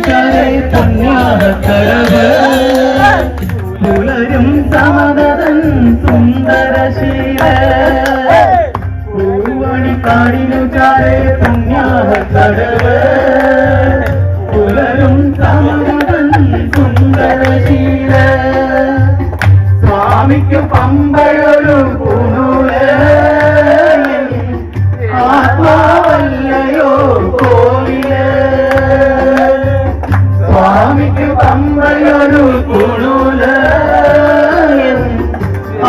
കാടിനുചാരെ പൊന്നാകക്കരവ് പുലരും സമതൻ സുന്ദരശീല പൂവണി കാടിനുചാരെ പൊന്നാകക്കരവ് പുലരും സമതൻ സുന്ദരശീല സ്വാമിക്ക് പമ്പയൊരു പൂണൂല് ആത്മാവല്ലയോ കോവില് സ്വാമിക്ക് പമ്പയൊരു പൂണൂല്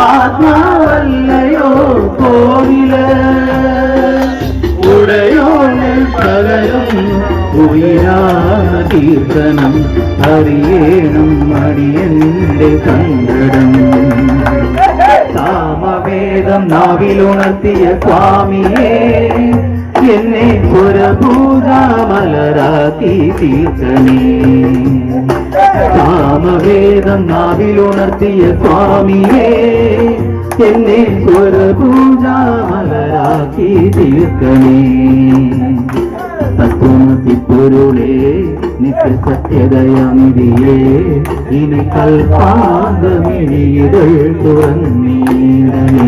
ആത്മാവല്ലയോ കോവില് ഉടയോന് പകരും ഉയരാതീർത്തനം അറിയണം മടിയന്റെ സങ്കടം സാമവേദം നാവിലുണർത്തിയ സ്വാമിയെ എന്നെ പുരഭൂജാമലരാക്കി തീർക്കണേ സാമവേദം നാവിലുണർത്തിയ സ്വാമിയെ എന്നെ പുരഭൂജാമലരാക്കി തീർക്കണേ തത്വമസിപ്പൊരുളേ നിത്യസത്യദയാനിധിയേ ഇനി കൽപ്പാന്തമിഴികൾ തുറന്നീടണേ